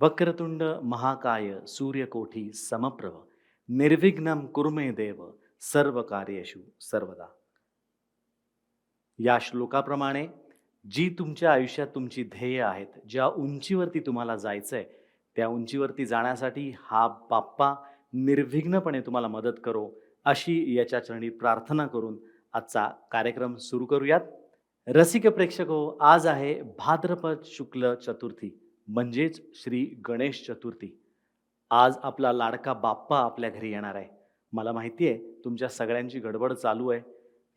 वक्रतुंड महाकाय सूर्यकोटी समप्रभ निर्विघ्नं कुरु मे देव सर्व कार्येषु सर्वदा. या श्लोकाप्रमाणे जी तुमच्या आयुष्यात तुमची ध्येय आहेत, ज्या उंचीवरती तुम्हाला जायचंय, त्या उंचीवरती जाण्यासाठी हा बाप्पा निर्विघ्नपणे तुम्हाला मदत करो, अशी याच्या चरणी प्रार्थना करून आजचा कार्यक्रम सुरू करूयात. रसिक प्रेक्षको, आज आहे भाद्रपद शुक्ल चतुर्थी म्हणजेच श्री गणेश चतुर्थी. आज आपला लाडका बाप्पा आपल्या घरी येणार आहे. मला माहिती आहे तुमच्या सगळ्यांची गडबड चालू आहे.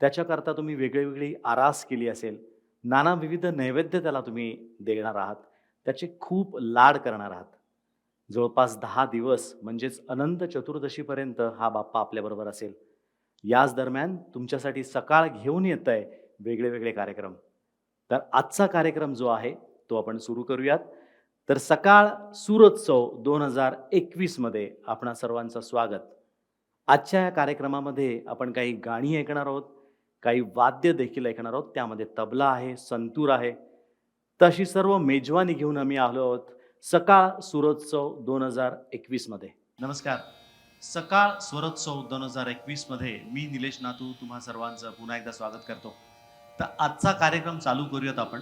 त्याच्याकरता तुम्ही वेगळी आरास केली असेल, नाना विविध नैवेद्य त्याला तुम्ही देणार आहात, त्याचे खूप लाड करणार आहात. जवळपास 10 दिवस म्हणजेच अनंत चतुर्दशीपर्यंत हा बाप्पा आपल्याबरोबर असेल. याच दरम्यान तुमच्यासाठी सकाळ घेऊन येत आहे वेगळे कार्यक्रम. तर आजचा कार्यक्रम जो आहे तो आपण सुरू करूयात. तर सकाळ सूरोत्सव 2021 मध्ये आपणा सर्वांचं स्वागत. आजच्या या कार्यक्रमामध्ये आपण काही गाणी ऐकणार आहोत, काही वाद्य देखील ऐकणार आहोत. त्यामध्ये तबला आहे, संतूर आहे. तशी सर्व मेजवानी घेऊन आम्ही आलो आहोत सकाळ सूरोत्सव 2021 मध्ये. नमस्कार. सकाळ स्वरोत्सव 2021 मध्ये मी निलेश नातू तुम्हा सर्वांचं पुन्हा एकदा स्वागत करतो. तर आजचा कार्यक्रम चालू करूयात आपण.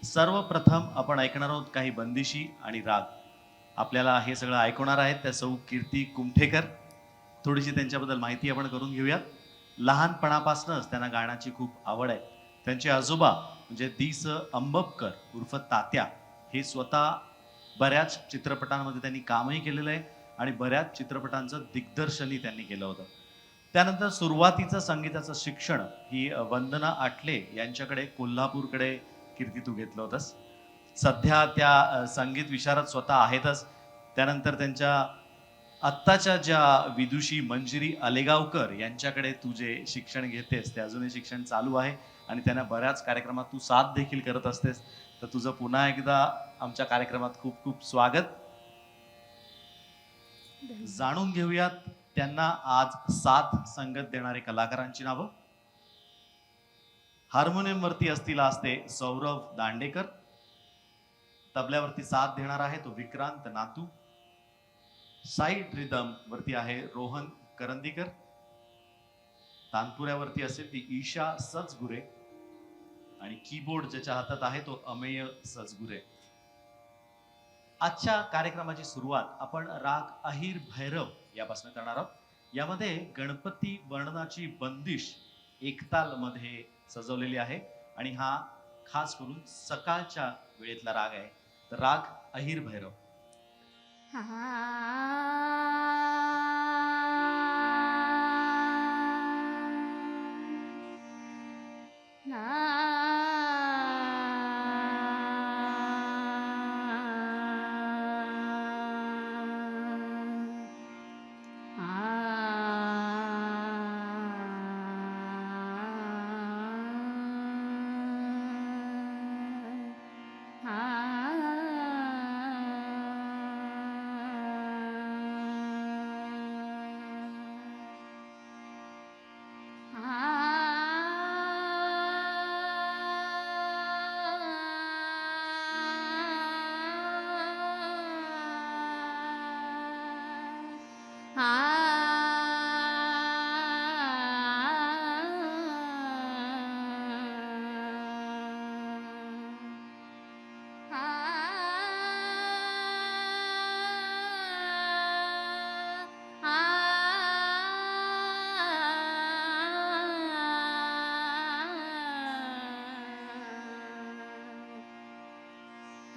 सर्वप्रथम आपण ऐकणार आहोत काही बंदिशी आणि राग. आपल्याला हे सगळं ऐकवणार आहेत त्या सौ कीर्ती कुमठेकर. थोडीशी त्यांच्याबद्दल माहिती आपण करून घेऊयात. लहानपणापासूनच त्यांना गाण्याची खूप आवड आहे. त्यांचे आजोबा म्हणजे दी.स. अंबपकर उर्फ तात्या हे स्वतः बऱ्याच चित्रपटांमध्ये त्यांनी कामही केलेलं आहे आणि बऱ्याच चित्रपटांचं दिग्दर्शनही त्यांनी केलं होतं. त्यानंतर सुरुवातीचं संगीताचं शिक्षण ही वंदना आटले यांच्याकडे कोल्हापूरकडे कीर्ती तू घेतलं होतंस. सध्या त्या संगीत विशारद स्वतः आहेतच. त्यानंतर त्यांच्या आत्ताच्या ज्या विदुषी मंजिरी आलेगावकर यांच्याकडे तू जे शिक्षण घेतेस ते अजूनही शिक्षण चालू आहे आणि त्यांना बऱ्याच कार्यक्रमात तू साथ देखील करत असतेस. तर तुझं पुन्हा एकदा आमच्या कार्यक्रमात खूप खूप स्वागत. जाणून घेऊयात त्यांना आज साथ संगत देणारे कलाकारांची नावं. हार्मोनियमवरती असतील आज ते सौरव दांडेकर. तबल्यावरती साथ देणार आहे तो विक्रांत नातू. साईड रिदम वरती आहे रोहन करंदीकर. तानपुऱ्यावरती असेल ती ईशा सजगुरे आणि कीबोर्ड ज्याच्या हातात आहे तो अमेय सजगुरे. आजच्या कार्यक्रमाची सुरुवात आपण राग अहिर भैरव यापासून करणार आहोत. यामध्ये गणपती वर्णनाची बंदिश एकताल मध्ये सजवलेली आहे आणि हा खास करून सकाळच्या वेळेतला राग आहे. तर राग अहिर भैरव.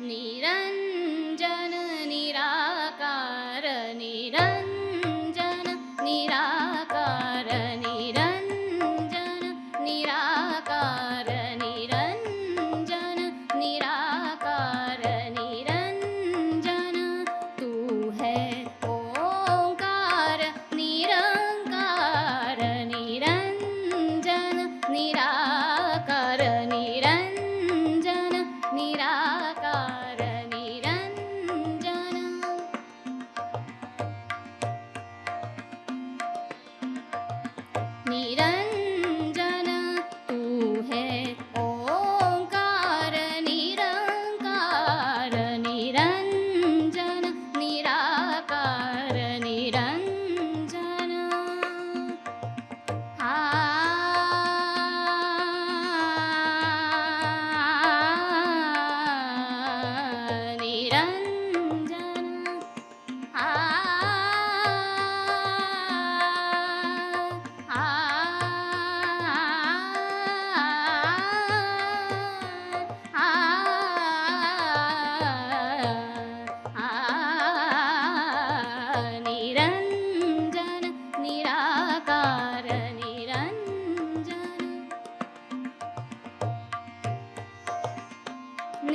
निरंजन निराकार निरंजन निराकार निरंजन निराकार निरंजन निराकार निरंजन तू है ओंकार निरंकार निरंजन निराकार निरंजन निराकार निरंजन. निरंजन तू है ओंकार निरंकार निरंजन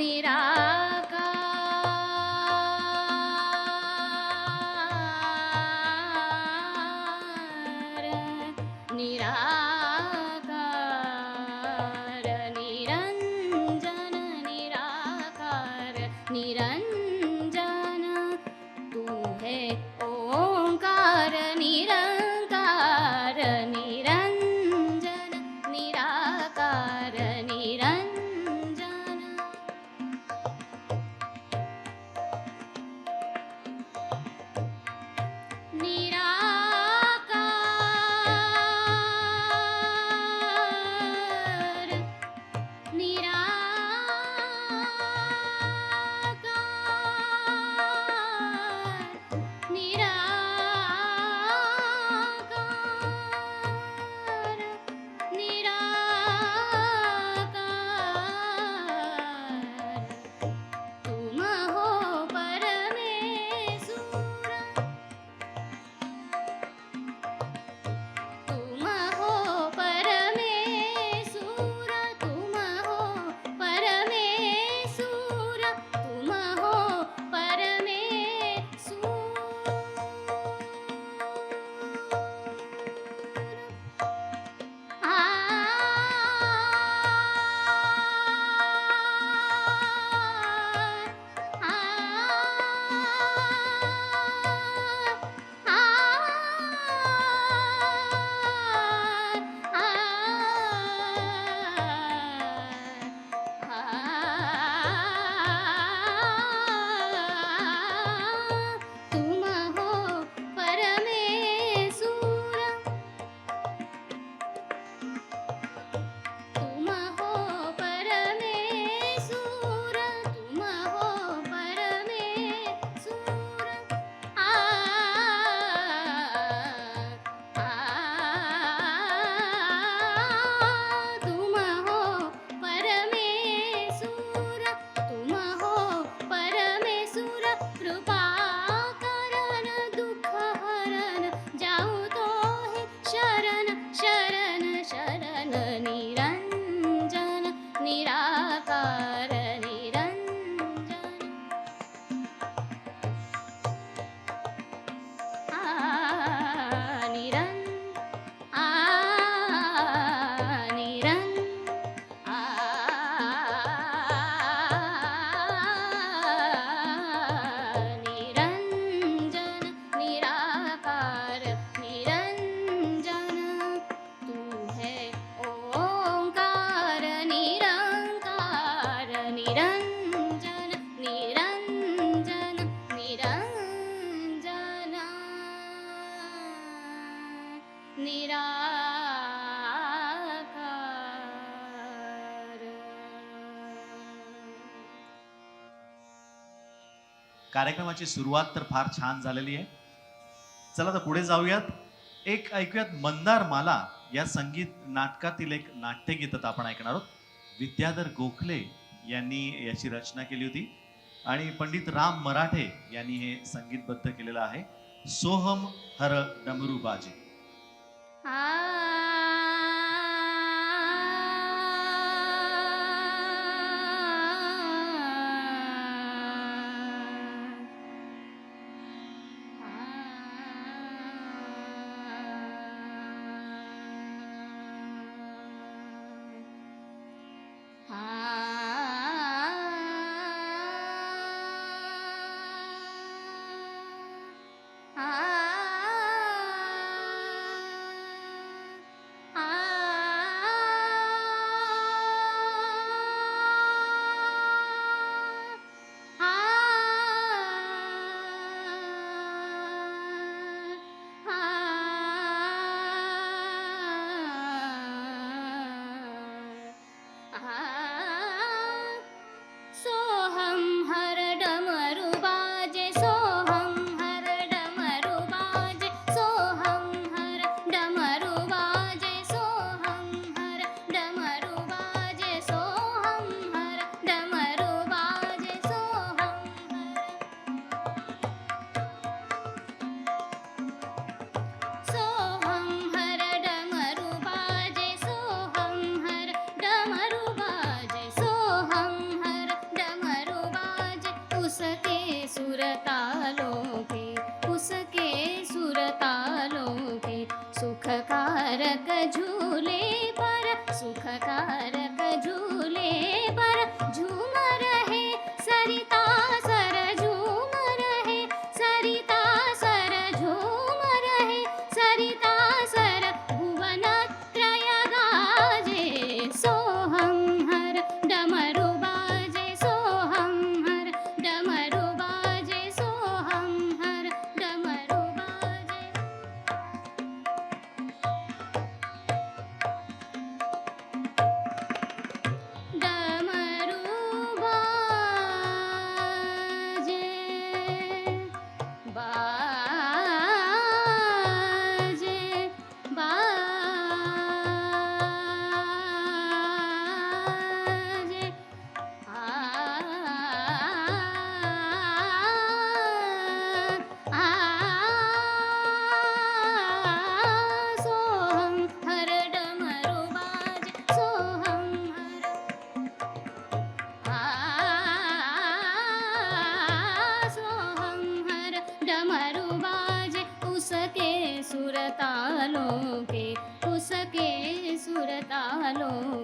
निराकार निरंजन निराकार निरंजन तू है ओंकार निरंकार निरंजन निराकार निरंजन निराकार तुम हो परमेश्वर तुम हो परमेश्वर तुम हो परमेश्वर तुम हो परमेश्वर तुम हो परमेश्वर तुम हो परमेश्वर तुम हो परमेश्वर तुम हो परमेश्वर तुम हो परमेश्वर कृपा करण दुख हरण जाऊ तो है शरण शरण शरण निरंजन निराकार निरंजन निरं निरं निरंजन निराकार निरंजन तू है ओंकार निरंकार निरंजन निरंजन निरंजन निराकार कार्यक्रमाची सुरुवात तर फार छान झालेली आहे. चला तर पुढे जाऊयात. एक ऐकूयात मंदार माला या संगीत नाटकातील एक नाट्यगीत आपण ऐकणार आहोत. विद्याधर गोखले यांनी याची रचना केली होती आणि पंडित राम मराठे यांनी हे संगीतबद्ध केलेलं आहे. सोहम हर डमरू बाजे. सुखकारक झूले पर झूम रहे सरिता सर झूम रहे सरिता सर झूम रहे सरिता सर भुवन त्रय गाजे सोहम हर डमरू बाजे सोहम हर डमरू बाजे सोहम हर डमरू बाजे डमरू बाजे बाजे बाजे सोहम हर डमरू बाजे सोहम हर सोहम हर डमरू बाजे उसके सुरतालों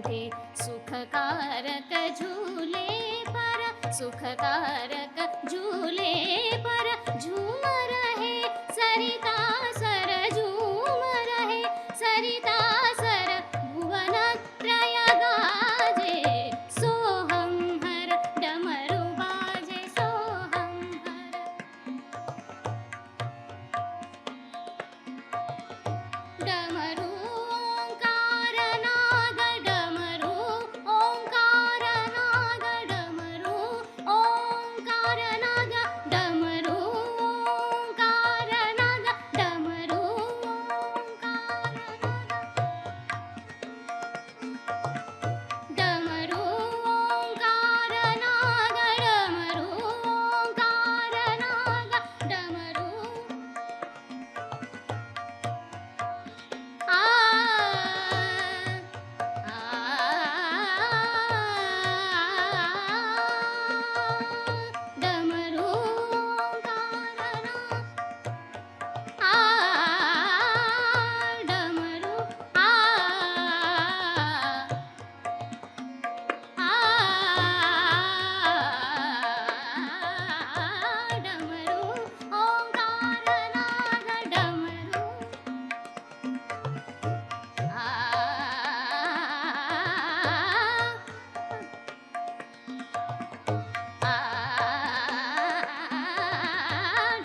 के सुखकारक झूले पर सुखकारक झूले पर झूम रहे सरिता सर झूम रहे सरिता सर भुवन त्रय गाजे सोहम हर डमरू बाजे सोहम हर डमरू ओंकार नाग डमरू ओंकार नाग डमरू ओंकार नाग डमरू ओंकार नाग डमरू ओंकार नाग डमरू ओंकार नाग डमरू ओंकार नाग डमरू डमरू डमरू डमरू ओंकार नाग डमरू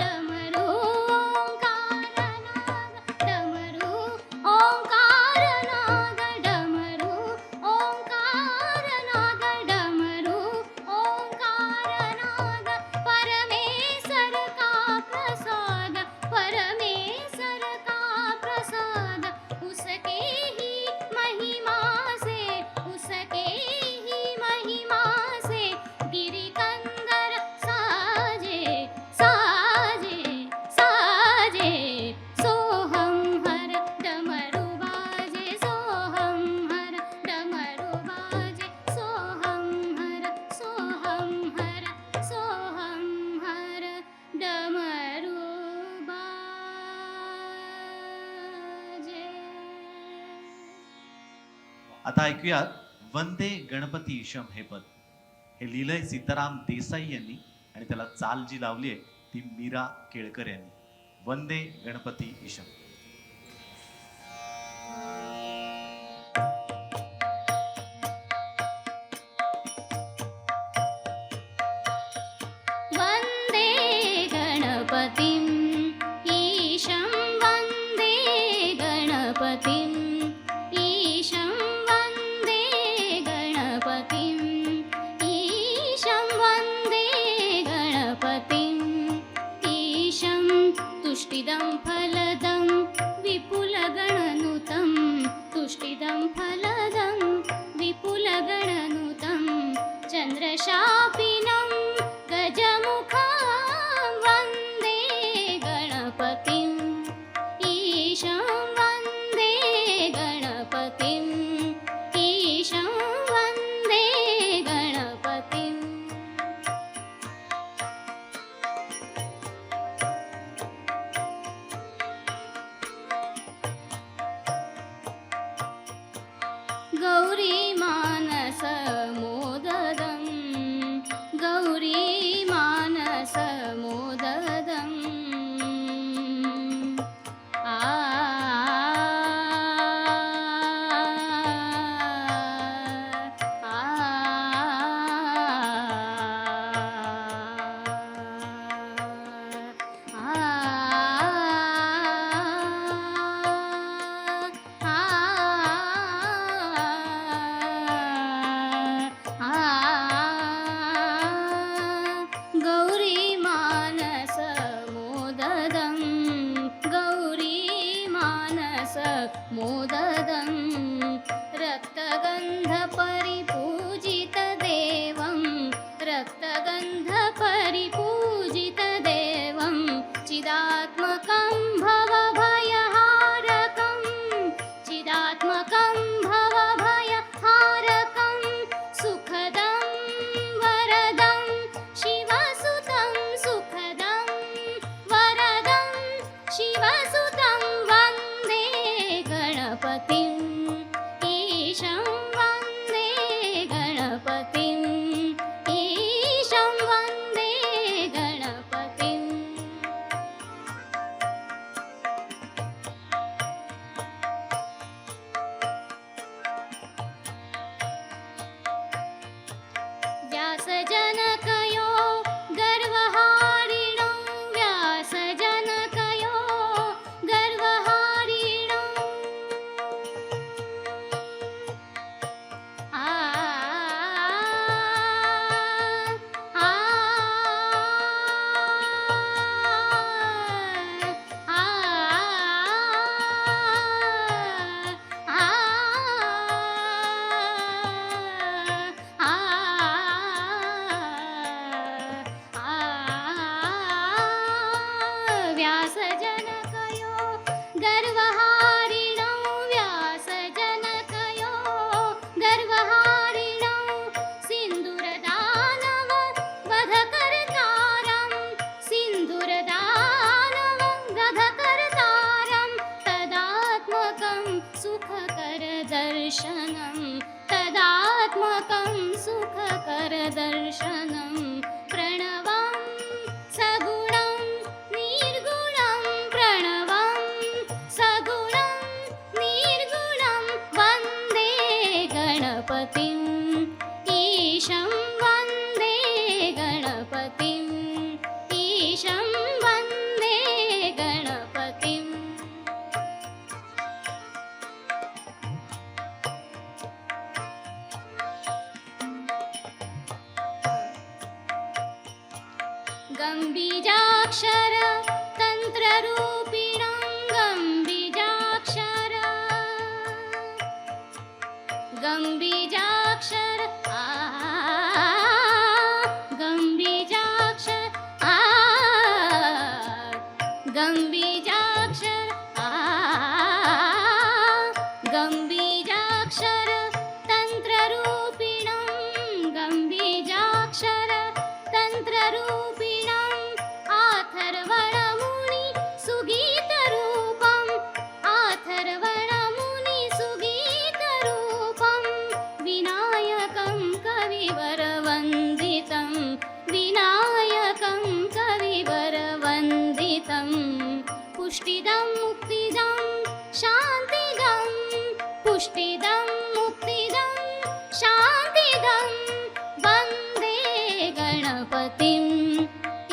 डमरू ओंकार नाग डमरू ओंकार नाग डमरू ओंकार नाग डमरू ओंकार नाग परमेश्वर का प्रसाद परमेश्वर का प्रसाद उसके ही महिमा से उसके ही महिमा से गिरि कंदर साजे साजे साजे सोहम हर डमरू बाजे सोहम हर डमरू बाजे सोहम हर सोहम हर सोहम हर डमरू बाजे आता ऐकूयात वंदे गणपती ईशम हे पद. हे लिहिलंय सीताराम देसाई यांनी आणि त्याला चाल जी लावली आहे ती मीरा केळकर यांनी. वंदे गणपती ईशम. वन्दे गणपतिम् ईशं वन्दे गणपतिम् ईशं वन्दे गणपतिम् ईशं वन्दे गणपतिम् ईशं तुष्टिदं फलदं विपुलगणनुतं तुष्टिदं फलदं विपुलगणनुतं चन्द्रशापिनं गजमुखं वन्दे गणपतिम् ईशं वन्दे गणपतिम् ईशं वन्दे गणपतिम् गौ गौरी मानस मोददं गौरी मानस मोददं आ गौरी मानस मोददं गौरी मानस मोददं रक्तगन्धपरिपूजितदेवं रक्तगन्धपरिपूजितदेवं चिदात्मकं भवभयहारकं चिदात्मकं भवभयहारकं सुखदं वरदं शिवसुतं सुखदं वरदं शिवसुतं वन्दे गणपतिम् ईशं वन्दे गणपतिम् ईशं वन्दे गणपतिम् व्यासजनकयो गर्वहारिणो व्यासजनकयो गर्वहारिणो आ आ व्यासजनकयो गर्वहारिणो व्यासजनकयो गर्वहारिणो सिन्दूरदानव वधकर्तारं सिन्दूरदानव वधकर्तारं तदात्मकं सुखकरदर्शनं तदात्मकं सुखकरदर्शनं प्रणवं सगुणं निर्गुणं प्रणवं सगुणं निर्गुणं वन्दे गणपतिम् ईशं वन्दे गणपतिम् ईशं वन्दे गणपतिम् गम्बीजाक्षर तन्त्ररूपिणं गम्बीजाक्षर गम्बीजाक्षर आ गम्बीजाक्षर आ गम्बीजाक्षर आ गम्बीजाक्षर तन्त्ररूपिणं गम्बीजाक्षर तन्त्ररूपिणं आथर्वणमुनि सुगीतरूपम् आथर्वणमुनि सुगीतरूपं विनायकं कविवरवन्दितं विनायकं कविवरवन्दितं पुष्टिदं मुक्तिदं शान्तिदं पुष्टिदं मुक्तिदं शान्तिदं वन्दे गणपतिम्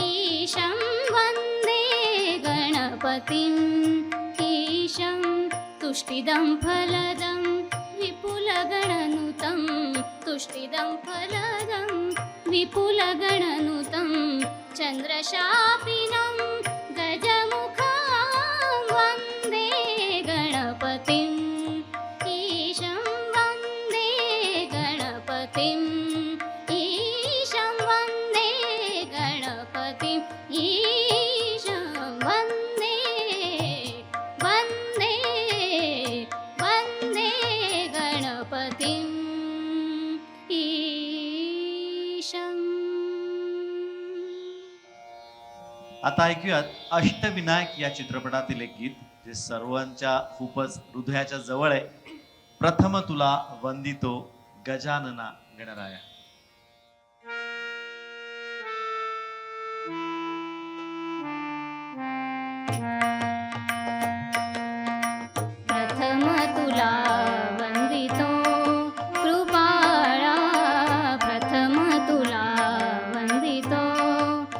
ईशं वन्दे गणपतिम् ईशं तुष्टिदं फलदं विपुलगणनुतं तुष्टिदं फलदं विपुलगणनुतं चन्द्रशापिनं गजमुखं वन्दे गणपतिम् ईशं वन्दे गणपतिम् ईशं वन्दे गणपतिम् ईशं वन्दे वन्दे वन्दे गणपतिम् ईशम् आता ऐकूयात अष्टविनायक या चित्रपटातील एक गीत जे सर्वांच्या खूपच हृदयाच्या जवळ आहे. प्रथम तुला वंदितो गजानना गणराया. प्रथम तुला वंदितो कृपाळा, प्रथम तुला वंदितो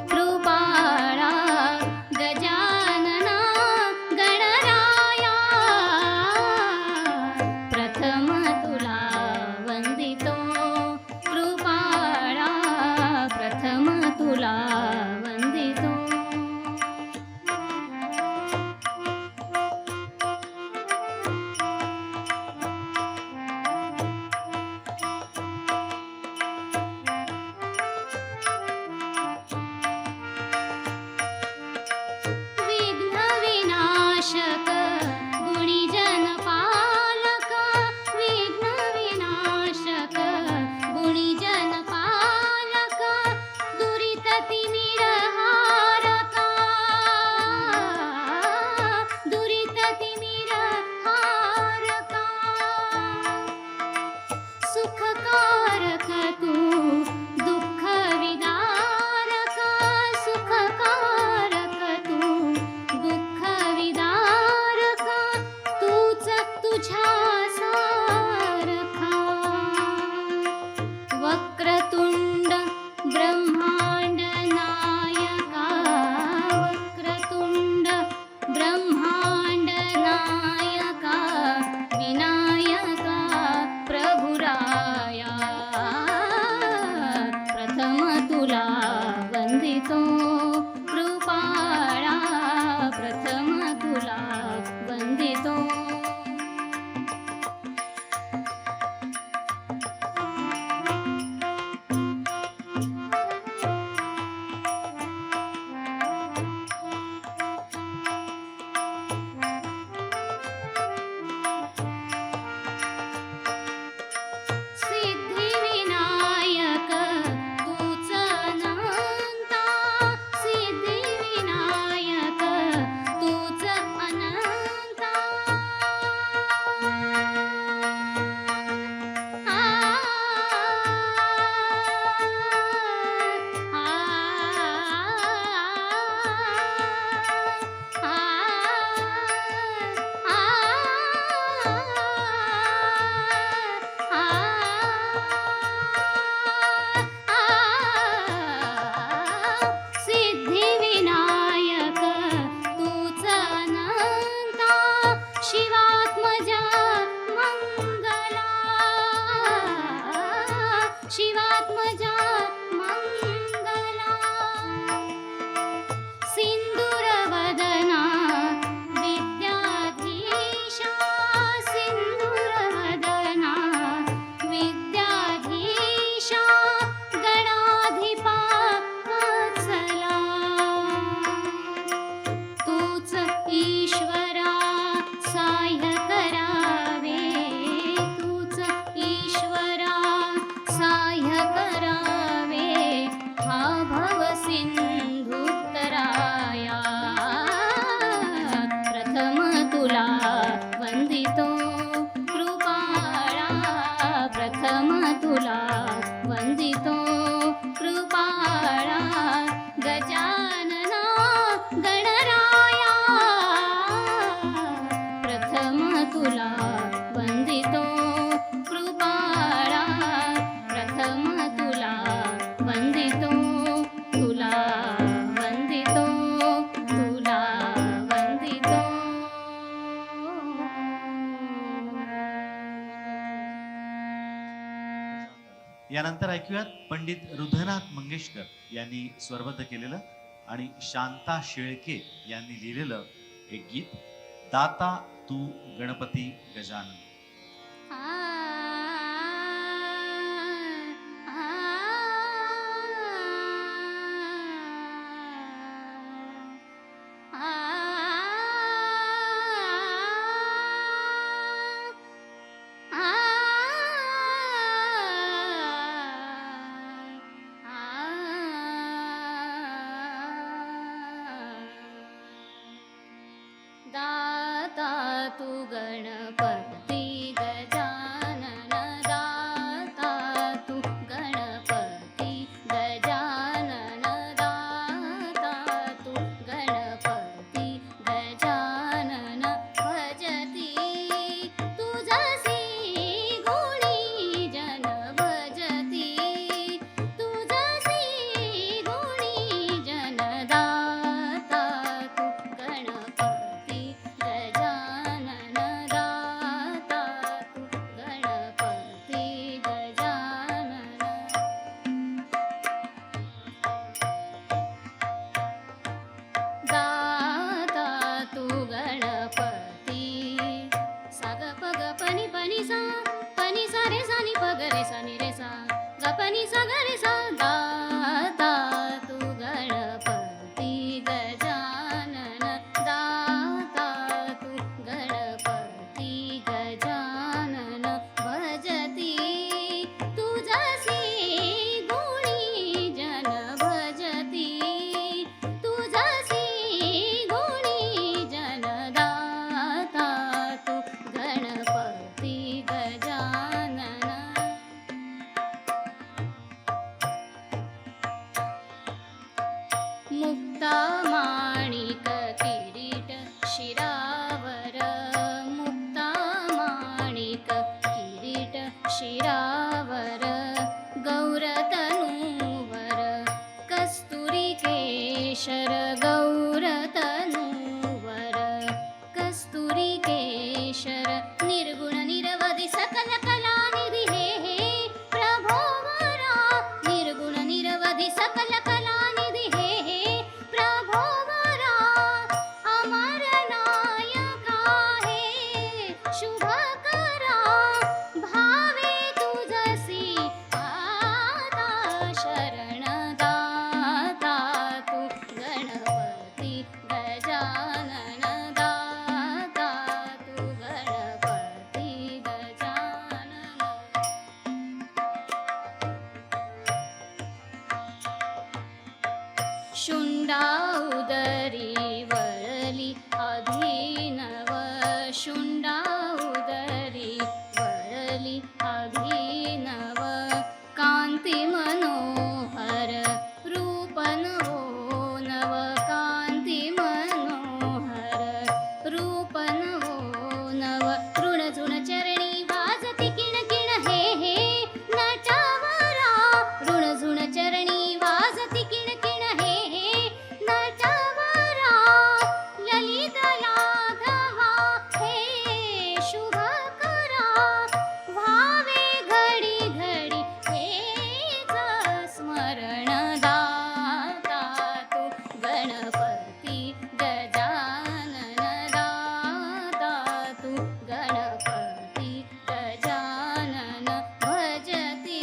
कृपाळा, गजानना गणराया. प्रथम तुला वंदितो कृपाळा, प्रथम तुला वंदितो. विघ्न विनाशक गुणीजन पालक, विघ्न विनाशक गुणीजन पालक, दुरित तिमिरहारका, दुरित तिमिरहारका. सुखकारक तू दुःख विदारक, सुखकारक तू दुःख विदारक, तूच तुझ्या सारखा. वक्रतुंड ब्रह्मांड नायका, वक्रतुंड ब्रह्मांड नायका, विनायका प्रभुराया. प्रथम तुला वंदितो कृपाळा, प्रथम तुला वंदितो. सिद्धिविनायक तूच अनंता, सिद्धिविनायक तूच अनंता. आ, आ, सिद्धिविनायक तूच अनंता, शिवात्मजा मंगला, शिवात्मजा मंगला. सिंदूरवदना विद्याधीशा, सिंदूरवदना विद्याधीशा, गणाधिपा वत्सला. तूच ईश्वरा साह्य करावे, तूच ईश्वरा साह्य करावे, हा भव सिंधुत्तराया. प्रथम तुला वंदितो कृपाळा, प्रथम तुला वंदितो कृपाळा, गजानना गणराया. प्रथम तुला वंदितो कृपाळा, प्रथम तुला वंदितो, तुला वंदितो, तुला वंदितो. यानंतर ऐकूयात पंडित रुधनाथ मंगेशकर यांनी स्वरबद्ध केलेलं आणि शांता शेळके यांनी लिहिलेलं एक गीत, दाता तू गणपती गजानन. आ, आ, आ, दाता तू गणपती गजानन. प ग रे सा नि रे सा ग प नि सा ग रे सा दाता तू गणपती गजानन दाता तू गणपती गजानन भजती तुझसी गुणी जन भजती तुझसी गुणी जन दाता तू गणपती गजानन मुक्ता माणिक किरीट शिरावर मुक्ता माणिक किरीट शिरावर गौरतनूवर कस्तुरी केशर गौरतनूवर कस्तुरी केशर निर्गुण निरवधि सकल कलानिधी हे प्रभो वरा निर्गुण निरवधि सकल कलानिधी हे प्रभो वरा अमर नायका हे शुभकरा भावे तुझसी आता शरण दाता तू गणपती गजानन दाता तू गणपती गजानन शुंडा उदरी वळली अभिनव शुंडा उदरी वळली अभिनव कांती मनोहर रूप नवो नव कांती मनोहर रूप नवो नव ऋण झुण चरणी वाजती किण किण हे नटवरा ऋण झुण चरणी वाजती किण किण हे नटवरा ललित लाघवा हे शुभकरा भावे घडी घडी हेच स्मरण दाता तू गणपती गजानन दाता तू गणपती गजानन भजती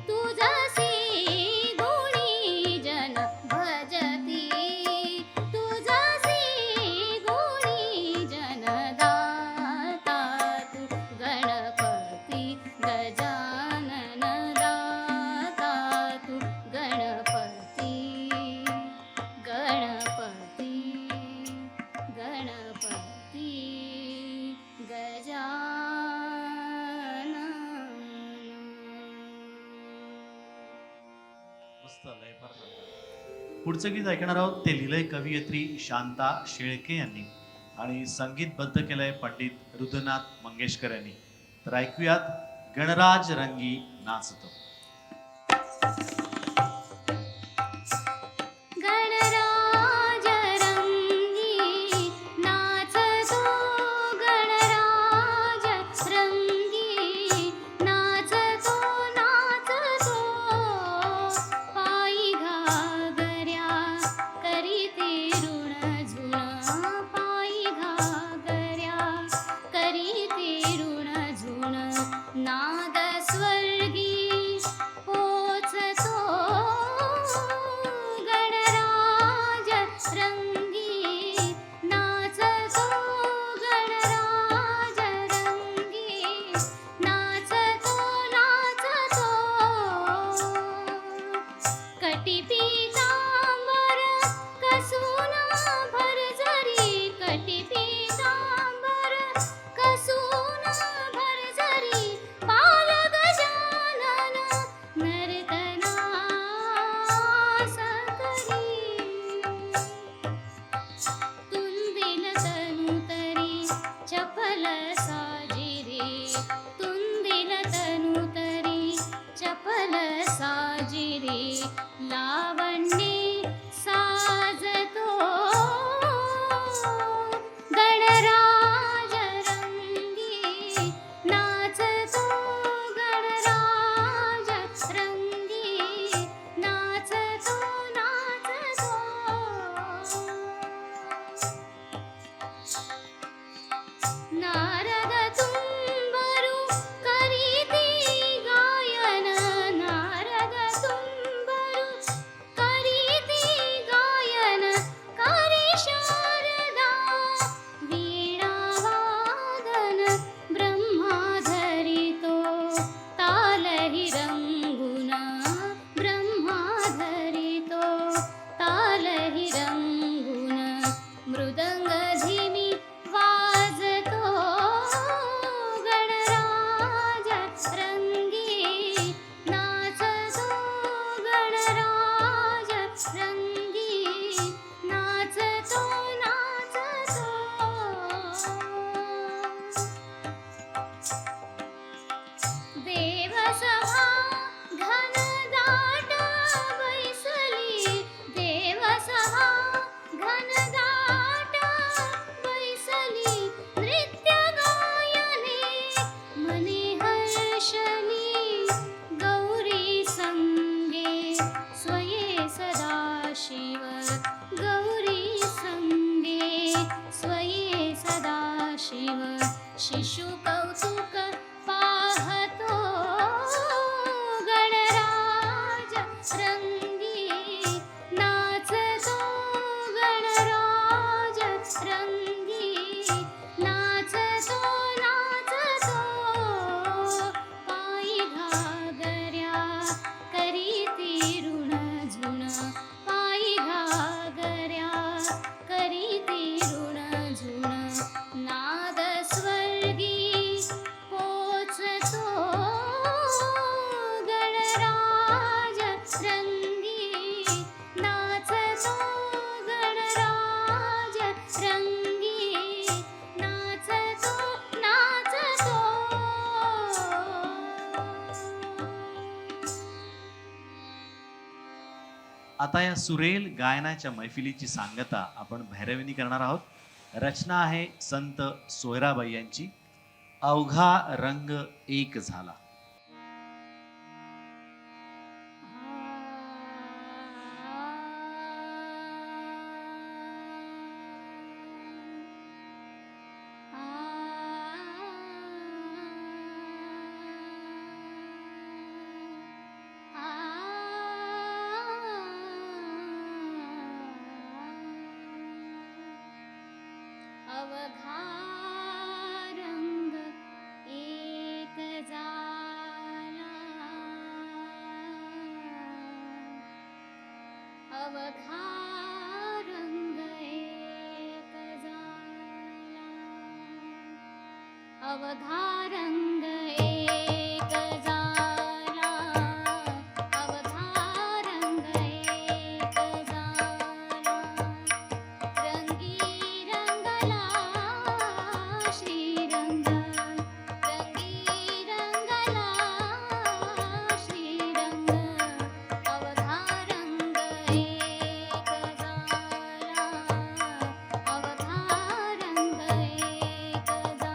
तुझसी गुणी जन भजती तुझसी गुणी जन दाता तू गणपती गजानन दाता तू गणपती गणपती गणपती गजानन मस्त लय फार सुंदर. पुढचं गीत ऐकणार आहोत ते लिहिलंय कवयित्री शांता शेळके यांनी आणि संगीतबद्ध केलंय पंडित रुद्रनाथ मंगेशकर यांनी. तर ऐकूयात गणराज रंगी नाचतो. गणराज रंगी नाचतो गणराज रंगी नाचतो नाचतो पायी घागऱ्या करीते ऋण झुण पायी घागऱ्या करीते ऋण झुण नाद स्वर्गी पोचतो गणराज रंगी नाचतो गणराज रंगी नाचतो नाचतो कटी पीतांबर कसून भरजरी कटी पीतांबर कसून भरजरी बाल गजानन हि रंगुन ब्रह्मा धरितो ताल हि रंगुन मृदंग धिमी वाजतो गणराज रंगी नाचतो गणराज रंगी नाचतो नाचतो देवसभा घनदाट बैसली देवसभा घनदाट बैसली नृत्य गायने मने हर्षली गौरी संगे स्वये सदाशिव गौरी संगे स्वये सदाशिव शिशु कौतुक पाहतो गणराज रंगी नाचतो गणराज रंगी नाचतो नाचतो पायी घागऱ्या करीती ऋण झुण पायी घागऱ्या करीती ऋण झुण नाद स्वर्गी पोचतो गणराज रंगी नाचतो गणराज रंगी नाचतो नाचतो आता या सुरेल गायनाच्या मैफिलीची सांगता आपण भैरवीनी करणार आहोत. रचना आहे संत सोयराबाई यांची. अवघा रंग एक झाला. अवघा रंग एक झाला अवघा रंग एक झाला अवघा रंग एक झाला अवघा रंग एक झाला रंगी रंगला श्रीरंग रंगी रंगला श्रीरंग अवघा रंग एक झाला अवघा रंग एक झाला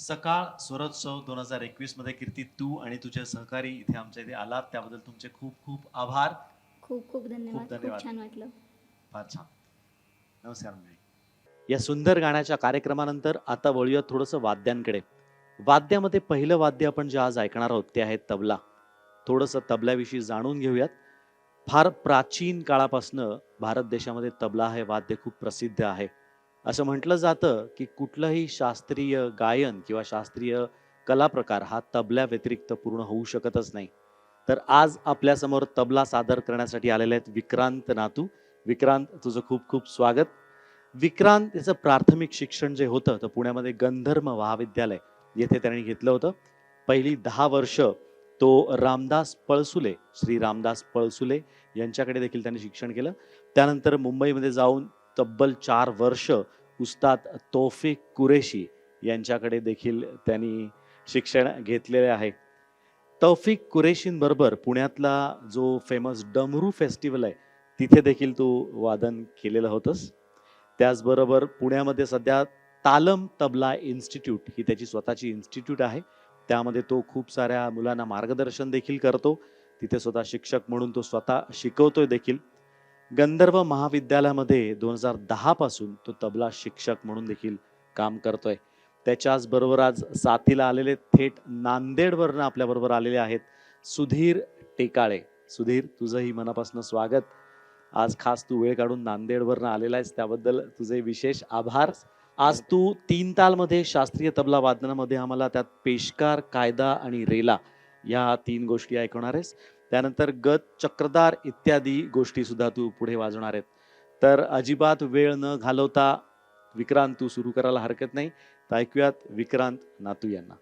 सकाळ स्वरोत्सव 2021 मध्ये कीर्ती तू आणि तुझे सहकारी इथे आमच्या इथे आलात त्याबद्दल तुमचे खूप खूप आभार. खूप खूप धन्यवाद. धन्यवाद. खूप छान वाटलं. फार छान. नमस्कार मंडळी. या सुंदर गाण्याच्या कार्यक्रमानंतर आता वळूया थोडंसं वाद्यांकडे. वाद्यामध्ये पहिलं वाद्य आपण जे आज ऐकणार आहोत ते आहे तबला. थोडंसं तबल्याविषयी जाणून घेऊयात. फार प्राचीन काळापासनं भारत देशामध्ये तबला हे वाद्य खूप प्रसिद्ध आहे. असं म्हटलं जातं की कुठलंही शास्त्रीय गायन किंवा शास्त्रीय कला प्रकार हा तबल्या व्यतिरिक्त पूर्ण होऊ शकतच नाही. तर आज आपल्यासमोर तबला सादर करण्यासाठी आलेले आहेत विक्रांत नातू. विक्रांत, तुझं खूप खूप स्वागत. विक्रांत याचं प्राथमिक शिक्षण जे होतं तर पुण्यामध्ये गंधर्व महाविद्यालय येथे त्यांनी घेतलं होतं. पहिली 10 वर्ष तो रामदास पळसुले, श्री रामदास पळसुले यांच्याकडे देखील त्यांनी शिक्षण केलं. त्यानंतर मुंबईमध्ये जाऊन तब्बल 4 वर्ष उस्ताद तौफिक कुरेशी यांच्याकडे देखील त्यांनी शिक्षण घेतलेले आहे. तौफिक कुरेशींबरोबर पुण्यातला जो फेमस डमरू फेस्टिवल आहे तिथे देखील तू वादन केलेलं होतंस. त्याचबरोबर पुण्यामध्ये सध्या तालम तबला इन्स्टिट्यूट ही त्याची स्वतःची इन्स्टिट्यूट आहे. त्यामध्ये तो खूप साऱ्या मुलांना मार्गदर्शन देखील करतो. तिथे स्वतः शिक्षक म्हणून तो स्वतः शिकवतोय देखील. गंधर्व महाविद्यालयामध्ये 2010 पासून तो तबला शिक्षक म्हणून देखील काम करतोय. त्याच्याच बरोबर आज साथीला आलेले थेट नांदेडवरनं आपल्याबरोबर आलेले आहेत सुधीर टेकाळे. सुधीर, तुझंही मनापासून स्वागत. आज खास तू वेळ काढून नांदेडवरनं आलेला आहेस त्याबद्दल तुझे विशेष आभार. आज तू 3 तालमध्ये शास्त्रीय तबला वादनामध्ये आम्हाला त्यात पेशकार, कायदा आणि रेला या 3 गोष्टी ऐकवणार आहेस. त्यानंतर गत, चक्रधार इत्यादी गोष्टी सुद्धा तू पुढे वाजवणार आहेत. तर अजिबात वेळ न घालवता विक्रांत तू सुरू करायला हरकत नाही. तर ऐकूयात विक्रांत नातू यांना.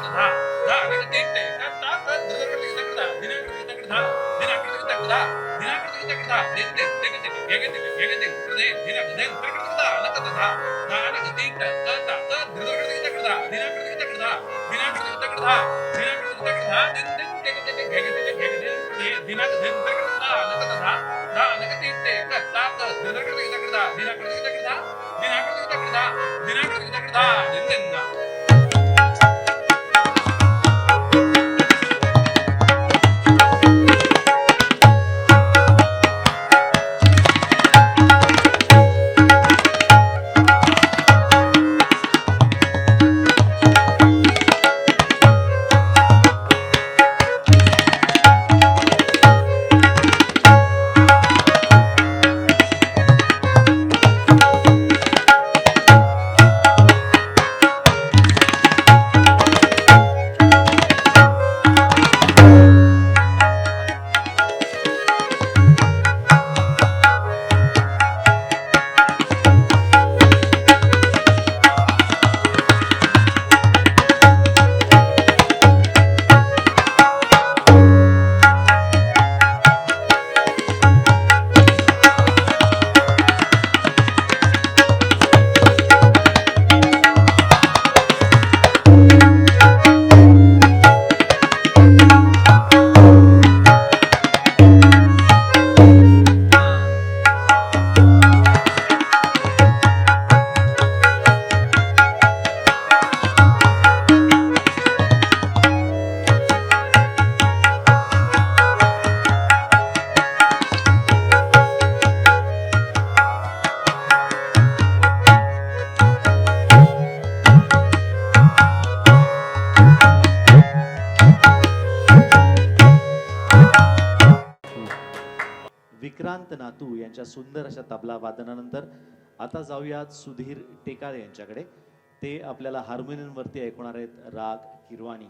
धा धा नक तीन ते ता ता ता धर कर धा दिना कर धा दिना कर धा दिना कर धा दिन दिन दिन दिन गेगे दिन कर दे दिना दिन कर धा नक धा धा नक तीन ता ता ता धर कर धा दिना कर धा दिना कर धा दिना कर धा दिन दिन गेगे दिन दिना दिन कर धा नक धा धा नक तीन ते ता ता धर कर धा दिना कर धा दिना कर धा दिना कर धा दिन दिन धा विक्रांत नातू यांच्या सुंदर अशा तबला वादनानंतर आता जाऊयात सुधीर टेकाळे यांच्याकडे. ते आपल्याला हार्मोनियमवरती ऐकवणार आहेत राग किरवाणी.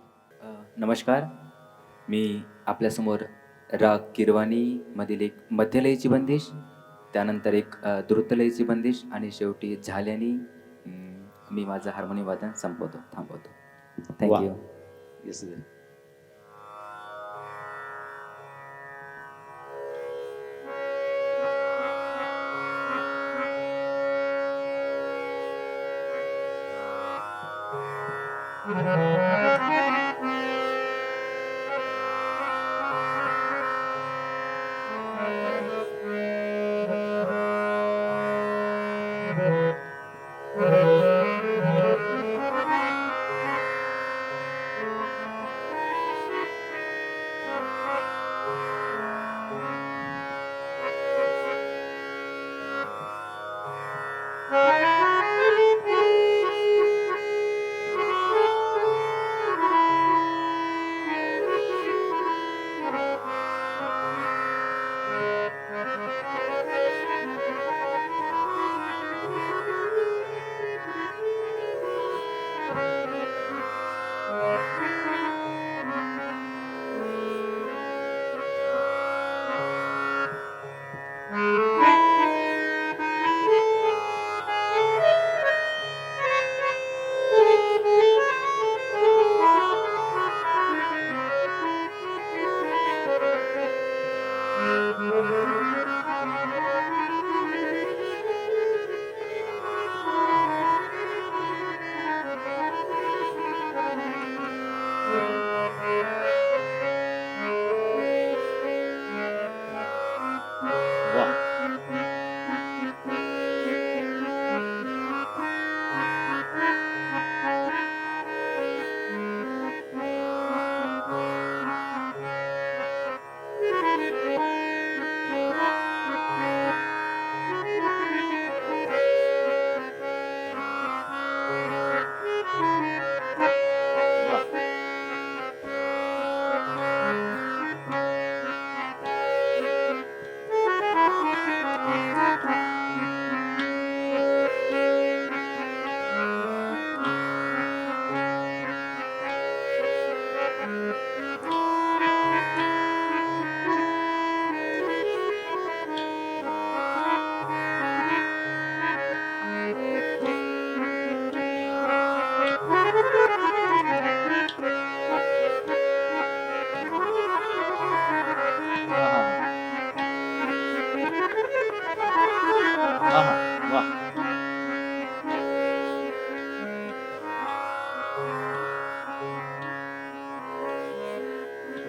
नमस्कार, मी आपल्यासमोर राग किरवाणी मधील एक मध्यलयीची बंदिश, त्यानंतर एक द्रुतलयीची बंदिश आणि शेवटी झाल्याने मी माझं हार्मोनियम वादन थांबवतो. थँक्यू. येस सुधीर.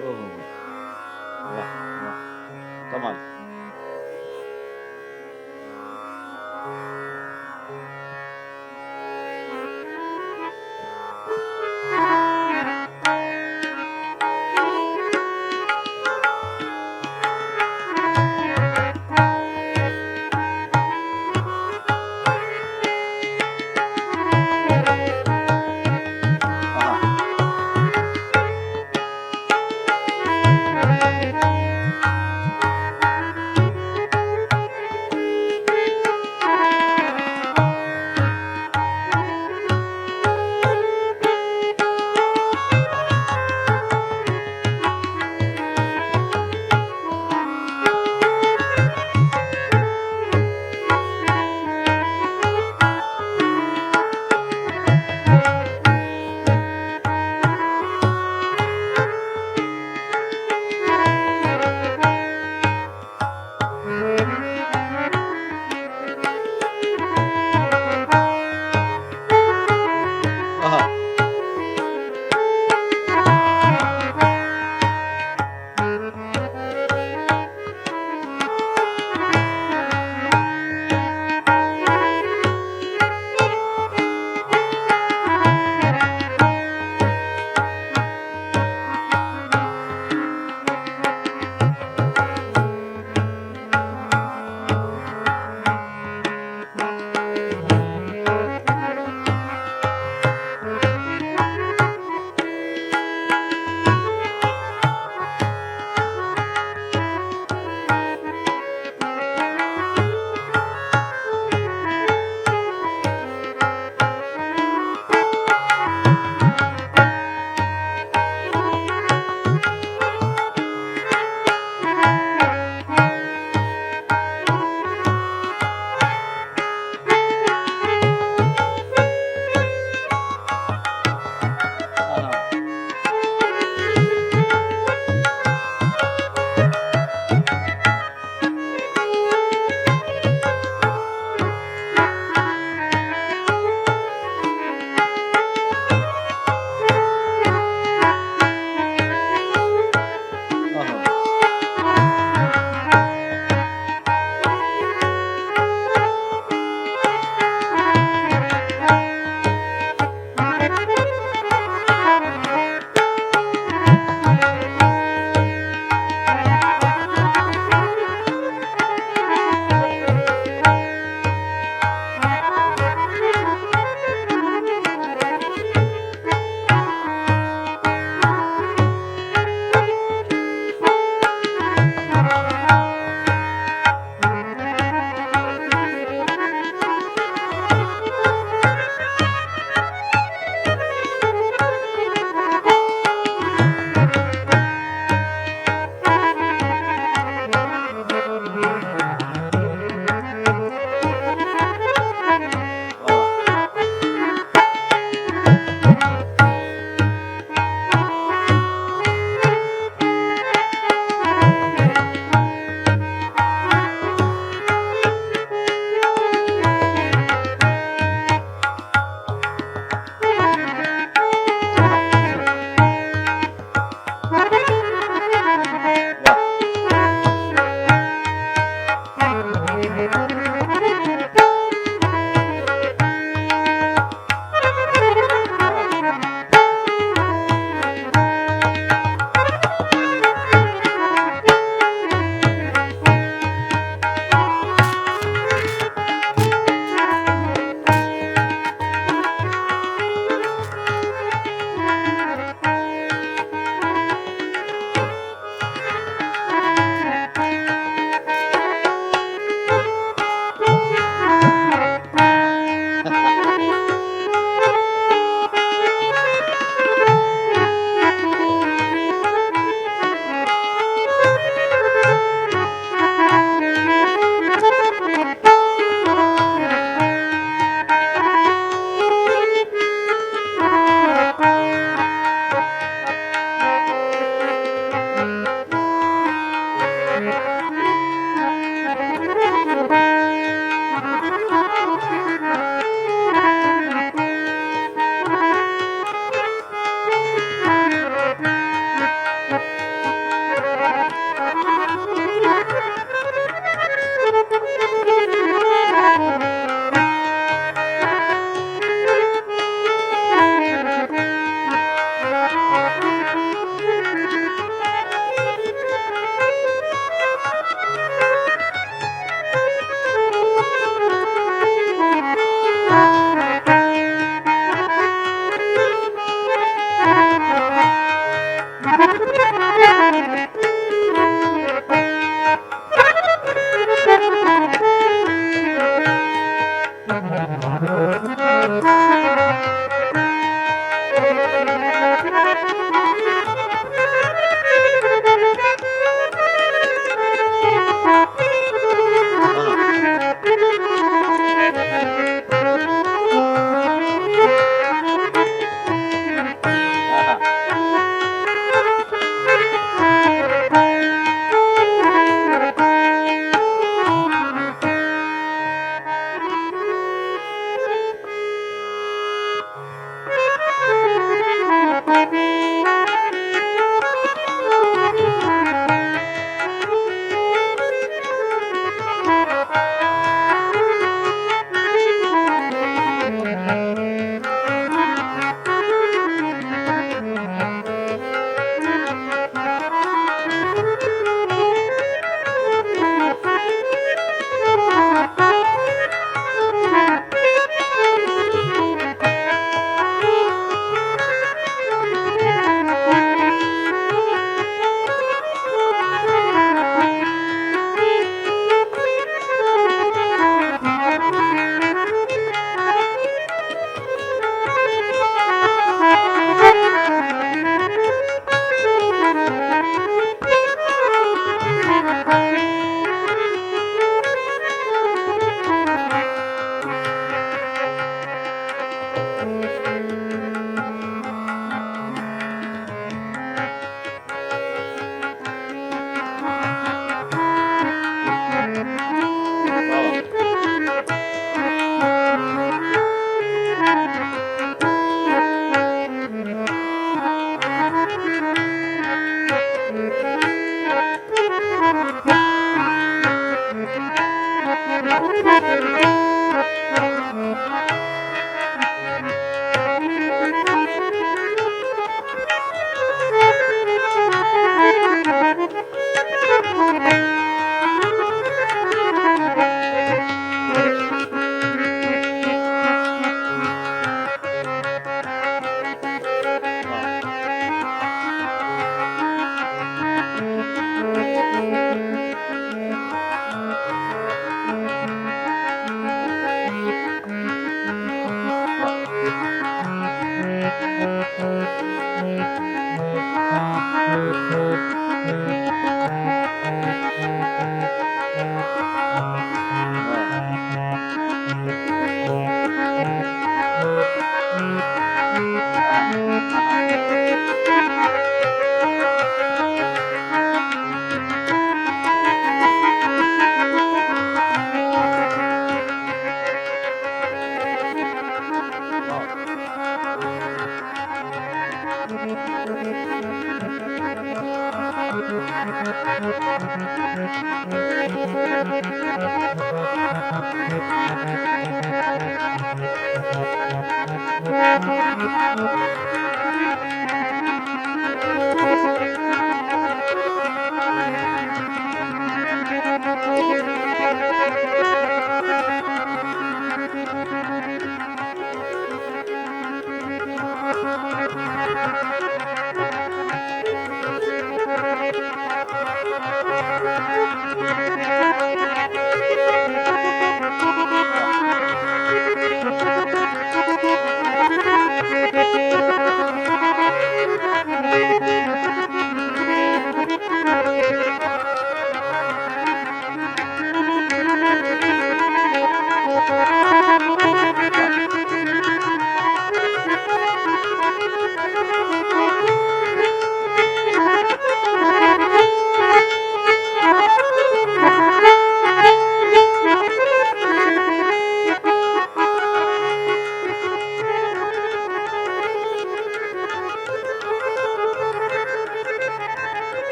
हो हो हो. वा वा कमाल. पहा.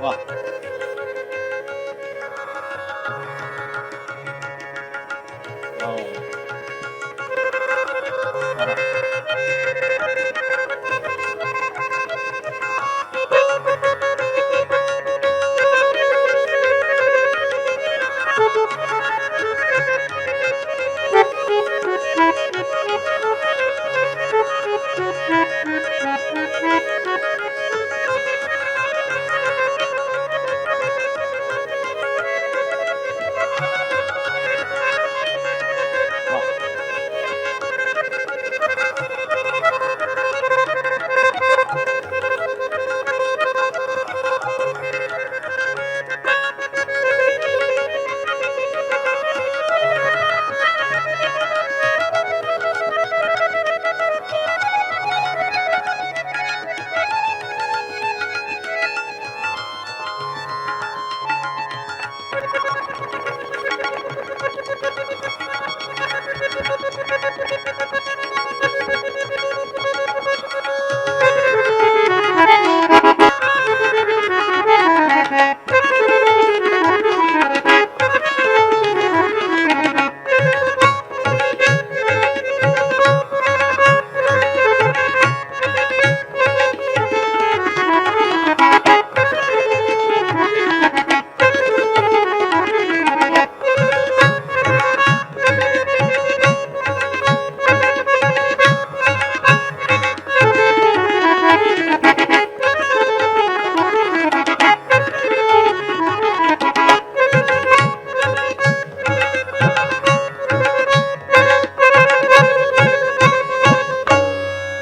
वा.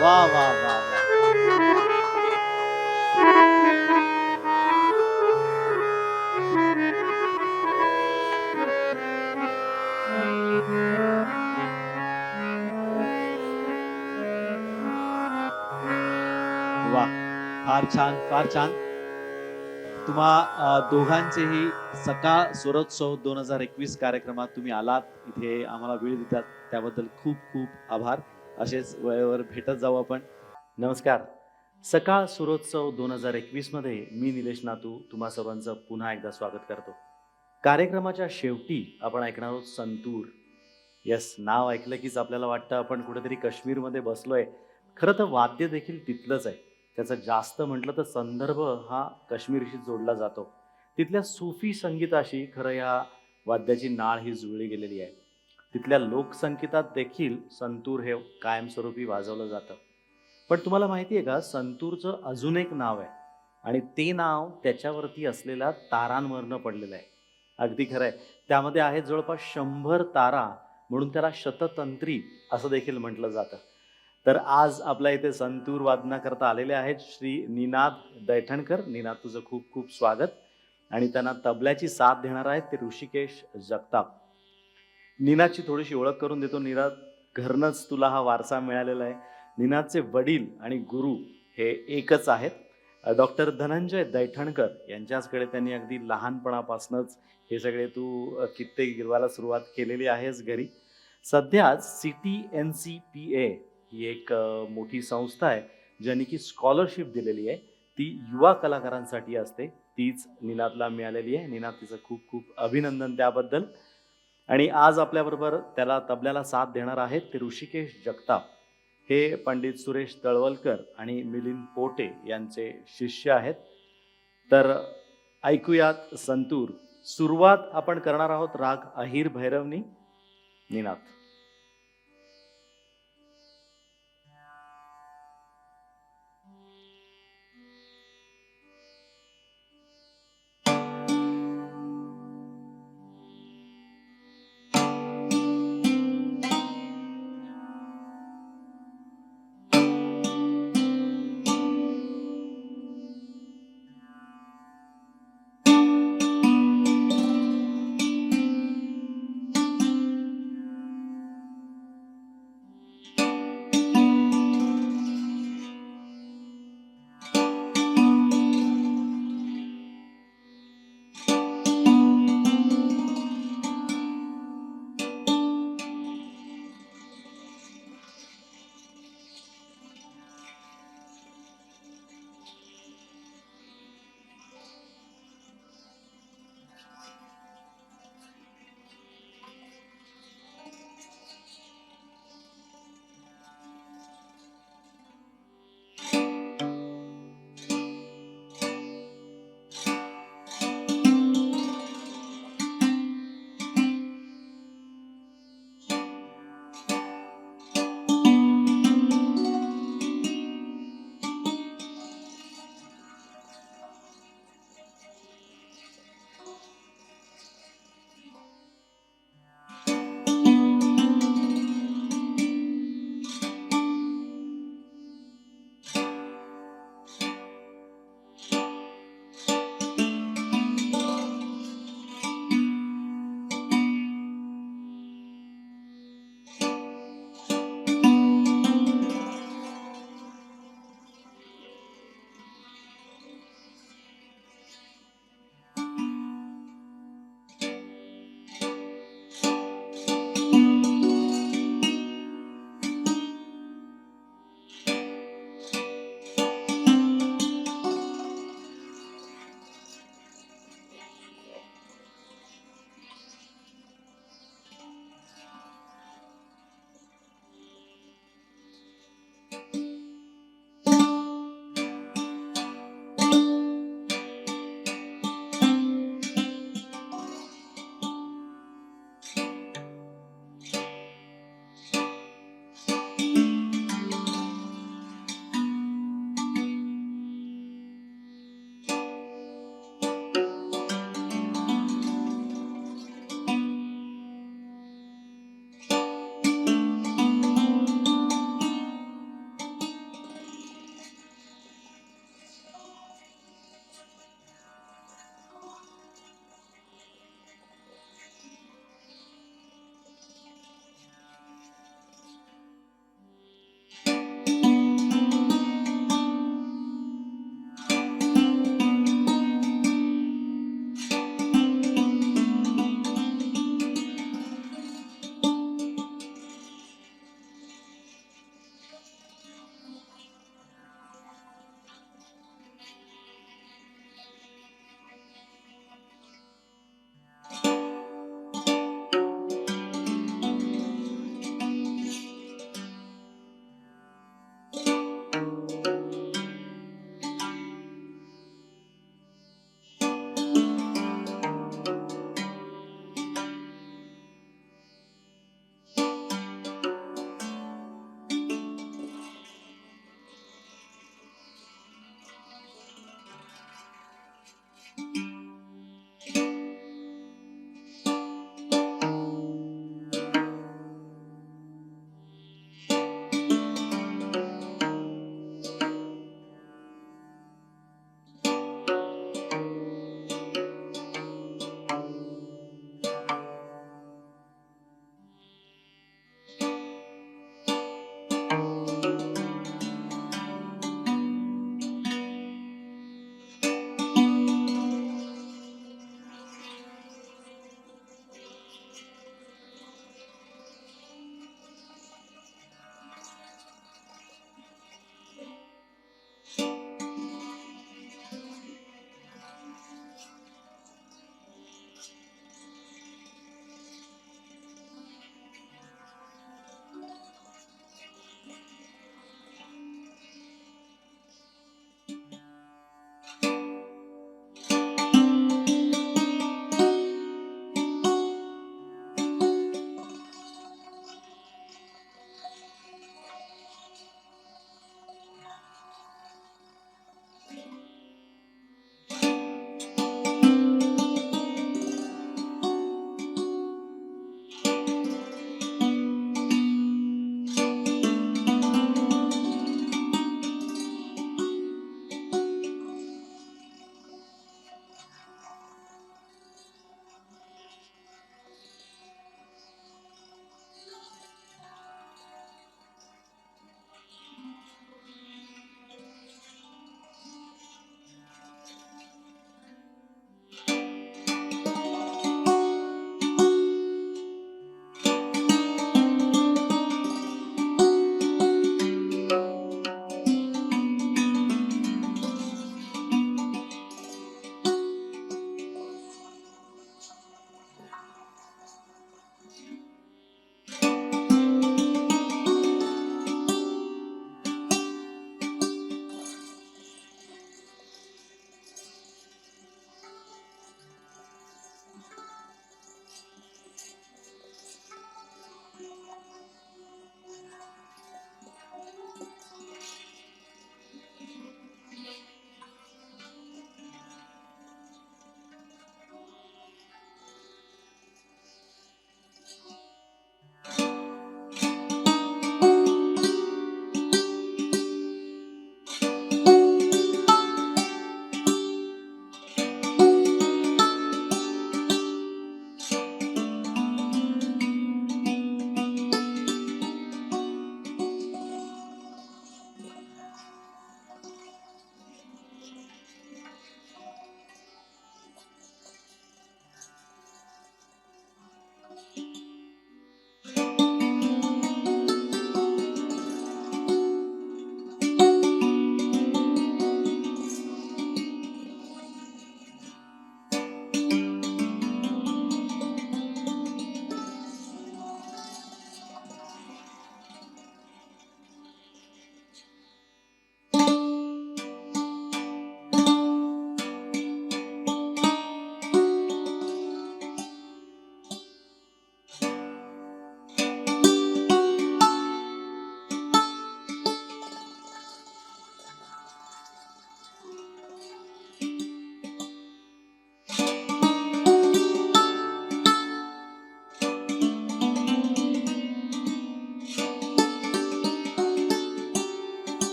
वा, वा, वा. वा, फार छान, फार छान. तुम्हा दोघांचेही सकाळ स्वरोत्सव 2021 कार्यक्रमात तुम्ही आलात, इथे आम्हाला वेळ देतात, त्याबद्दल खूप खूप आभार. असेच वेळेवर भेटत जाऊ आपण. नमस्कार. सकाळ सुरोत्सव 2021 मध्ये मी निलेश नातू तुम्हा सर्वांचं पुन्हा एकदा स्वागत करतो. कार्यक्रमाच्या शेवटी आपण ऐकणार आहोत संतूर. यस, नाव ऐकलं कीच आपल्याला वाटतं आपण कुठेतरी काश्मीरमध्ये बसलोय. खरं तर वाद्य देखील तिथलंच आहे. त्याचं जास्त म्हटलं तर संदर्भ हा काश्मीरशी जोडला जातो. तिथल्या सुफी संगीताशी खरं या वाद्याची नाळ ही जुळली गेलेली आहे. तिथल्या लोकसंगीतात देखील संतूर हे कायमस्वरूपी वाजवलं जातं. पण तुम्हाला माहिती आहे का, संतूरचं अजून एक नाव आहे आणि ते नाव त्याच्यावरती असलेल्या तारांवरनं पडलेलं आहे. अगदी खरं आहे. त्यामध्ये आहेत जवळपास 100 तारा म्हणून त्याला शततंत्री असं देखील म्हटलं जातं. तर आज आपल्या इथे संतूर वादनाकरता आलेले आहेत श्री निनाद दैठणकर. निनाद, तुझं खूप खूप स्वागत. आणि त्यांना तबल्याची साथ देणार आहेत ते ऋषिकेश जगताप. निनादची थोडीशी ओळख करून देतो. निनाद, घरनंच तुला हा वारसा मिळालेला आहे. निनादचे वडील आणि गुरु हे एकच आहेत. डॉक्टर धनंजय दैठणकर यांच्याचकडे त्यांनी अगदी लहानपणापासूनच हे सगळे तू कित्ते गिरवायला सुरुवात केलेली आहेस घरी. सध्या CTNCPA ही एक मोठी संस्था आहे ज्यांनी की स्कॉलरशिप दिलेली आहे. ती युवा कलाकारांसाठी असते. तीच निनादला मिळालेली आहे. निनाद, तिचं खूप खूप अभिनंदन त्याबद्दल. आणि आज आपल्याबरोबर त्याला तबल्याला साथ देणार आहेत ते ऋषिकेश जगताप. हे पंडित सुरेश तळवलकर आणि मिलिंद पोटे यांचे शिष्य आहेत. तर ऐकूयात संतूर. सुरुवात आपण करणार आहोत राग अहिर भैरवनी. निनाद.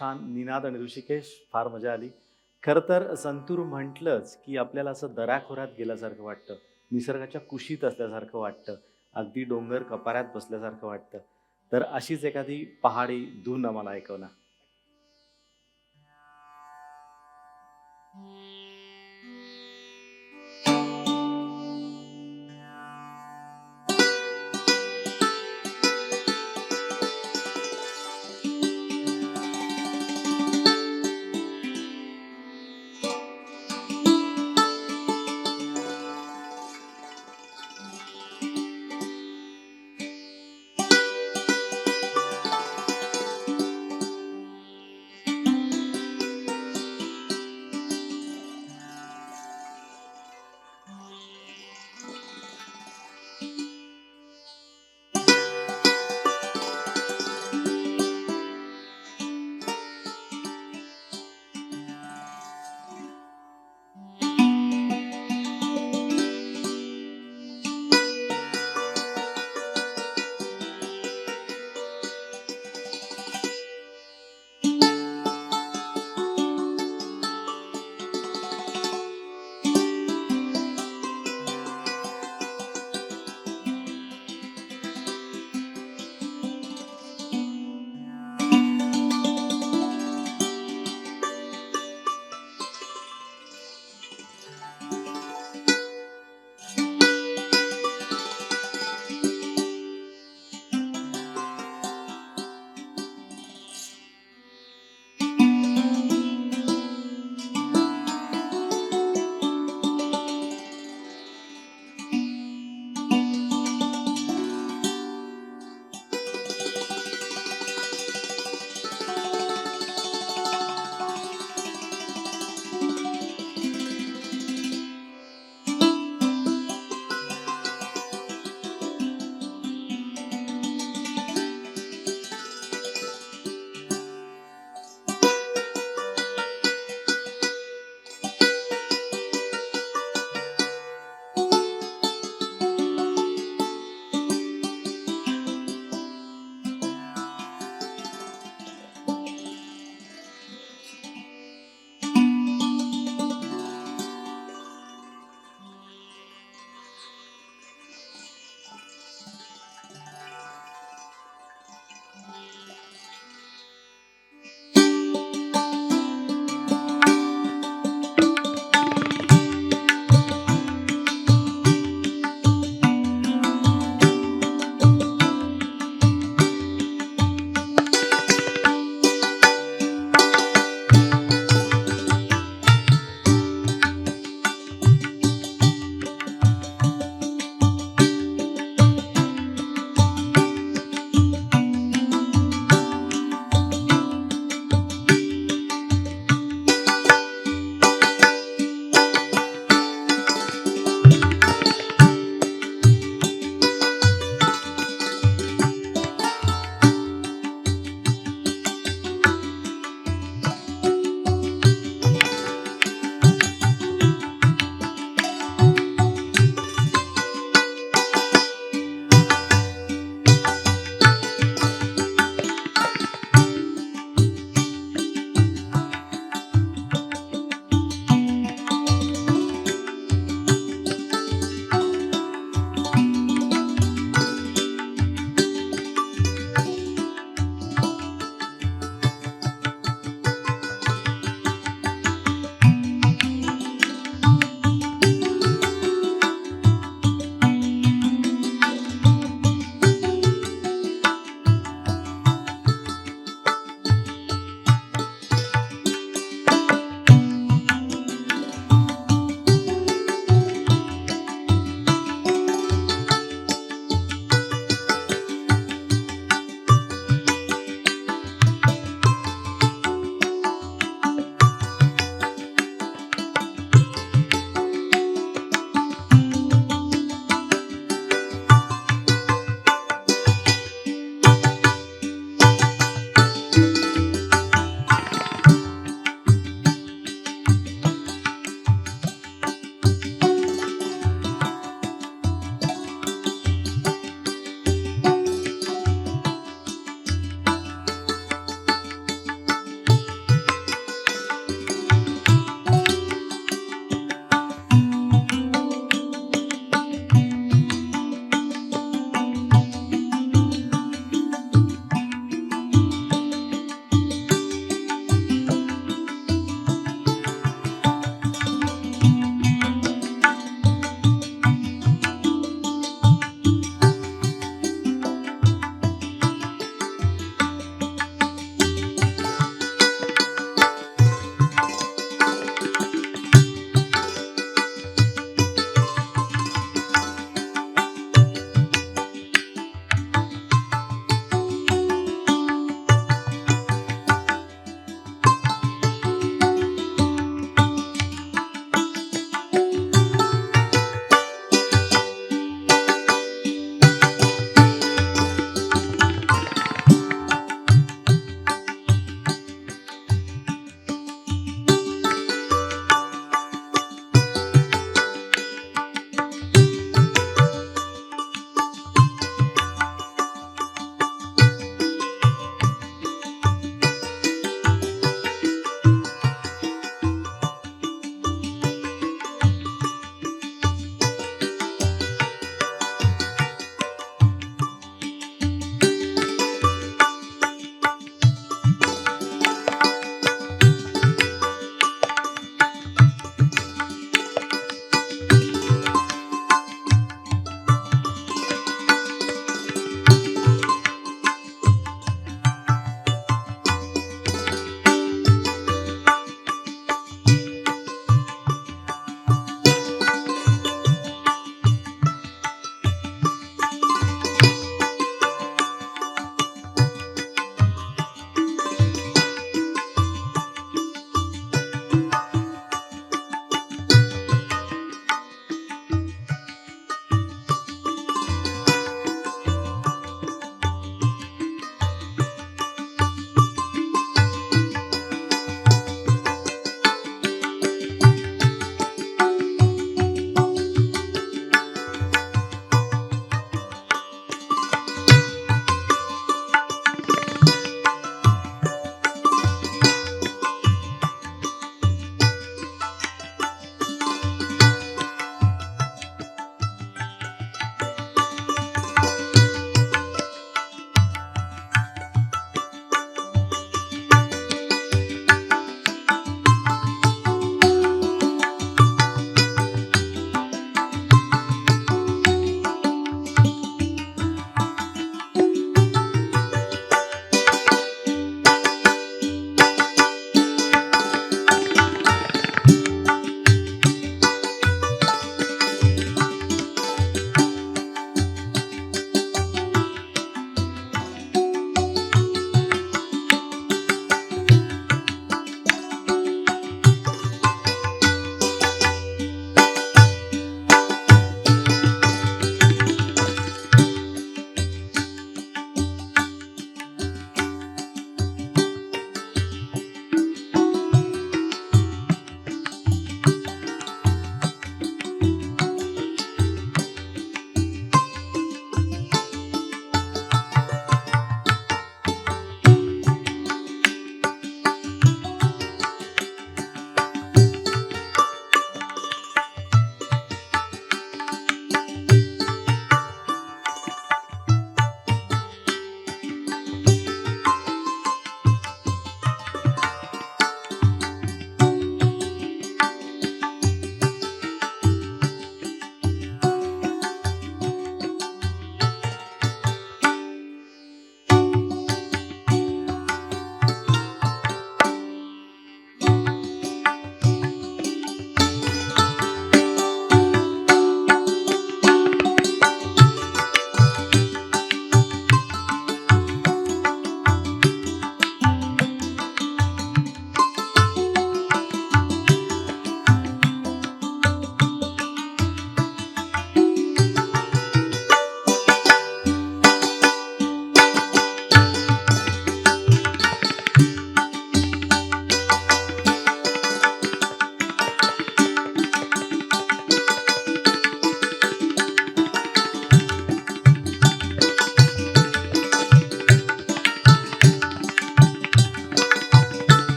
छान निनाद आणि ऋषिकेश, फार मजा आली. खरं तर संतूर म्हटलंच की आपल्याला असं दऱ्याखोऱ्यात गेल्यासारखं वाटतं, निसर्गाच्या कुशीत असल्यासारखं वाटतं, अगदी डोंगर कपाऱ्यात बसल्यासारखं वाटतं. तर अशीच एखादी पहाडी धून आम्हाला ऐकव ना.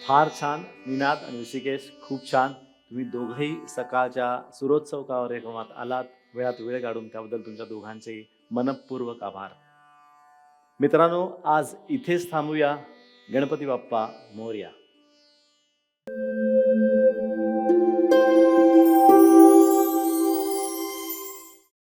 फार छान. निनाद आणि ऋषिकेश खूप छान. तुम्ही दोघंही सकाळच्या सुरोत्सव कार्यक्रमात आलात, वेळात वेळ काढून, त्याबद्दल तुमच्या दोघांचे मनपूर्वक आभार. मित्रांनो, आज इथेच थांबूया. गणपती बाप्पा मोरया.